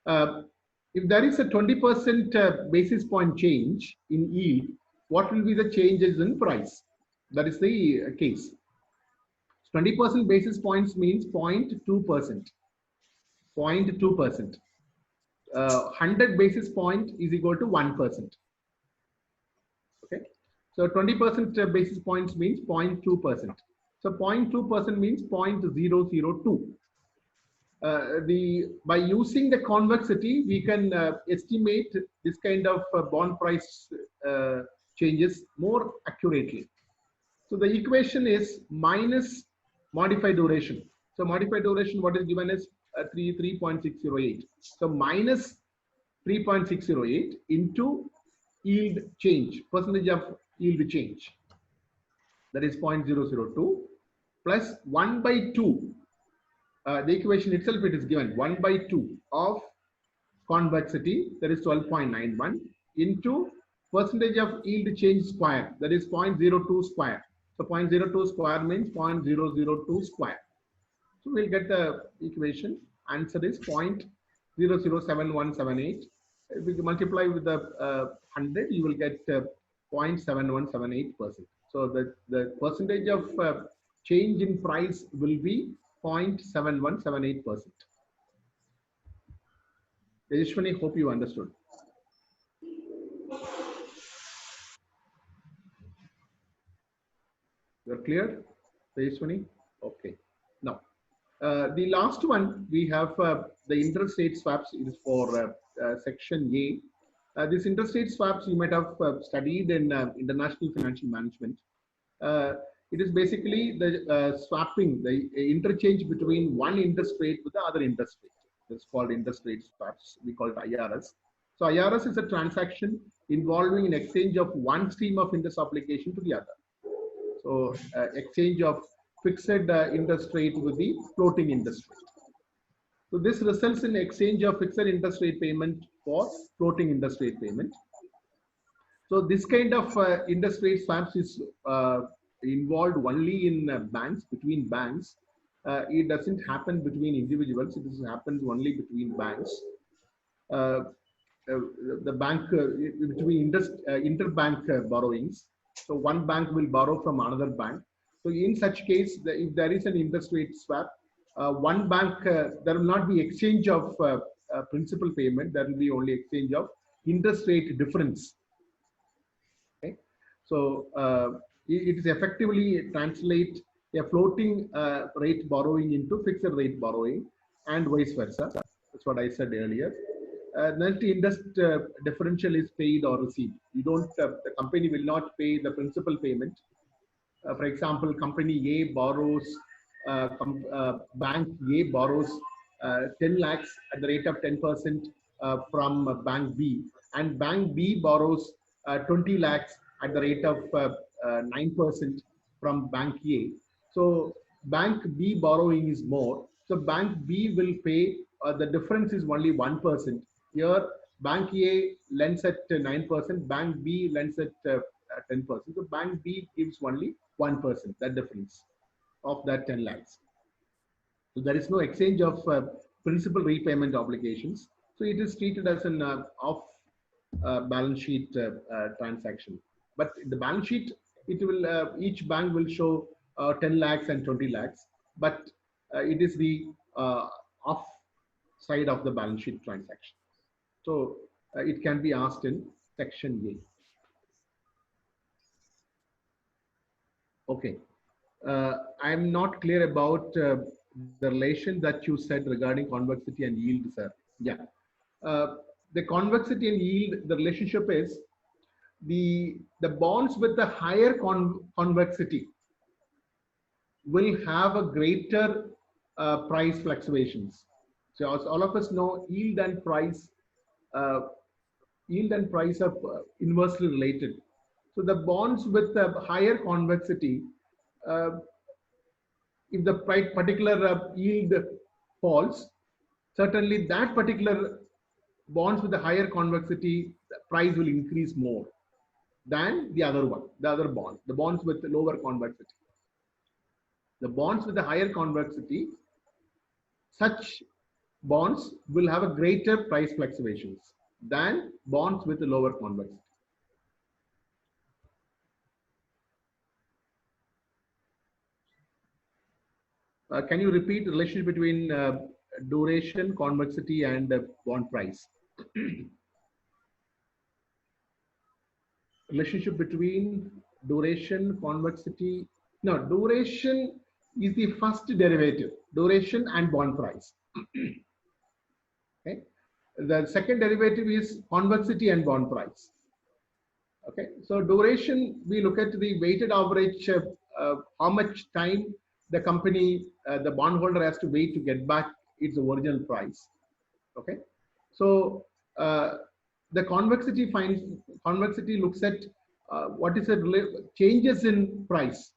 If there is a 20% basis point change in yield, what will be the changes in price? That is the case. 20% basis points means 0.2%. 0.2%. 100 basis point is equal to 1%. Okay. So 20% basis points means 0.2%. So 0.2% means 0.002. By using the convexity, we can estimate this kind of bond price changes more accurately. So the equation is minus modified duration. So modified duration, what is given is 3.608. So minus 3.608 into yield change, percentage of yield change, that is 0.002 plus 1 by 2. The equation itself, it is given 1 by 2 of convexity, that is 12.91, into percentage of yield change square, that is 0.02 square. So 0.02 square means 0.002 square. So we'll get the equation. Answer is 0.007178. If we multiply with the 100, you will get 0.7178%. So the percentage of change in price will be 0.7178%. Tejashwani, hope you understood. You're clear, Tejashwani? Okay. Now, the last one, we have the interest rate swaps is for section A. This interest rate swaps you might have studied in international financial management. It is basically the swapping, the interchange between one interest rate with the other interest rate. It's called interest rate swaps. We call it IRS. So IRS is a transaction involving an exchange of one stream of interest obligation to the other. So exchange of fixed interest rate with the floating interest rate. So this results in exchange of fixed interest rate payment for floating interest rate payment. So this kind of interest rate swaps is involved only in banks, between banks. It doesn't happen between individuals. It happens only between banks. The bank between interbank borrowings. So one bank will borrow from another bank. So in such case, if there is an interest rate swap, one bank, there will not be exchange of principal payment. There will be only exchange of interest rate difference. Okay. So it is effectively translate a floating rate borrowing into fixed rate borrowing and vice versa. That's what I said earlier. Then the interest differential is paid or received. You don't, the company will not pay the principal payment. For example, company A borrows, bank A borrows 10 lakhs at the rate of 10% from bank B, and bank B borrows 20 lakhs at the rate of 9% from bank A. So bank B borrowing is more. So bank B will pay, the difference is only 1%. Here, bank A lends at 9%, bank B lends at 10%. So bank B gives only 1%, that difference of that 10 lakhs. So there is no exchange of principal repayment obligations. So it is treated as an off balance sheet transaction. But the balance sheet, it will each bank will show 10 lakhs and 20 lakhs, but it is the off side of the balance sheet transaction. So it can be asked in section A. Okay. I'm not clear about the relation that you said regarding convexity and yield, sir. Yeah. The convexity and yield, the relationship is the bonds with the higher convexity will have a greater price fluctuations. So as all of us know, yield and price are inversely related. So the bonds with the higher convexity, if the particular yield falls, certainly that particular bonds with the higher convexity, the price will increase more than the other one, the other bond, the bonds with the lower convexity. The bonds with the higher convexity, such bonds will have a greater price fluctuations than bonds with a lower convexity. Can you repeat the relationship between duration, convexity, and bond price? Relationship between duration, convexity. No, duration is the first derivative, duration and bond price. Okay. The second derivative is convexity and bond price. Okay. So duration, we look at the weighted average, how much time the company, the bondholder has to wait to get back its original price. Okay. So the convexity looks at what is the changes in price,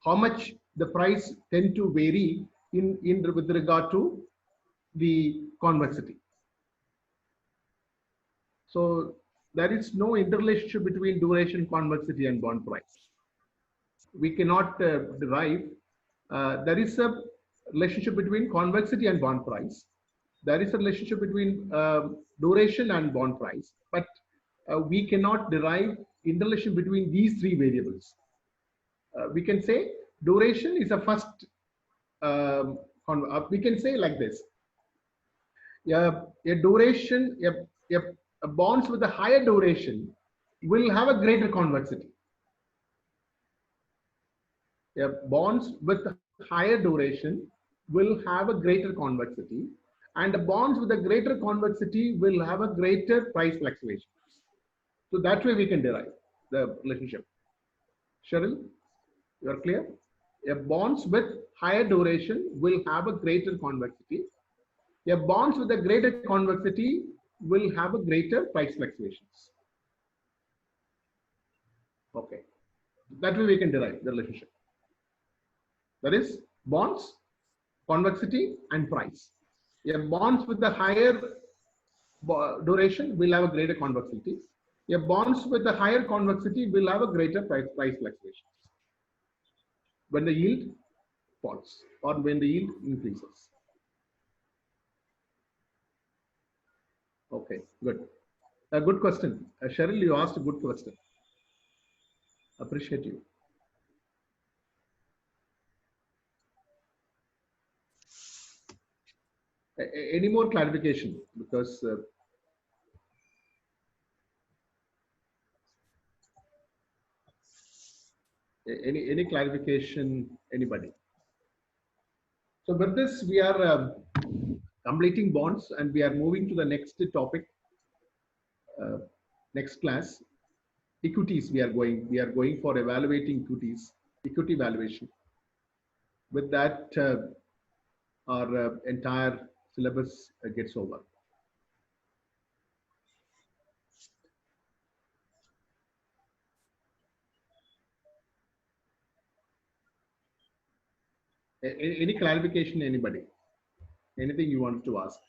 how much the price tend to vary in with regard to the convexity. So there is no interrelationship between duration, convexity, and bond price. We cannot derive. There is a relationship between convexity and bond price. There is a relationship between duration and bond price, but we cannot derive interrelation between these three variables. We can say duration is a first. We can say like this: a duration, a bonds with a higher duration will have a greater convexity. Bonds with higher duration will have a greater convexity, and the bonds with a greater convexity will have a greater price fluctuation. So that way we can derive the relationship. Cheryl, you are clear? Bonds with higher duration will have a greater convexity. Bonds with a greater convexity will have a greater price fluctuations. Okay. That way we can derive the relationship. That is bonds, convexity, and price. Bonds with the higher duration will have a greater convexity. Bonds with the higher convexity will have a greater price fluctuations when the yield falls or when the yield increases. Okay, good. A good question. Cheryl, you asked a good question. Appreciate you. Any more clarification? Because any clarification, anybody? So with this, we are completing bonds, and we are moving to the next topic, next class. Equities. We are going for evaluating equities, equity valuation. With that, our entire syllabus gets over. Any clarification, anybody? Anything you wanted to ask?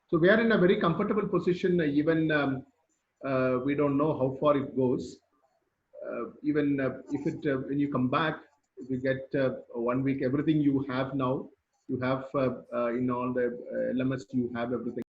So we are in a very comfortable position, even we don't know how far it goes. Even if it, when you come back, if you get 1 week, everything you have now, you have in all the LMS, you have everything.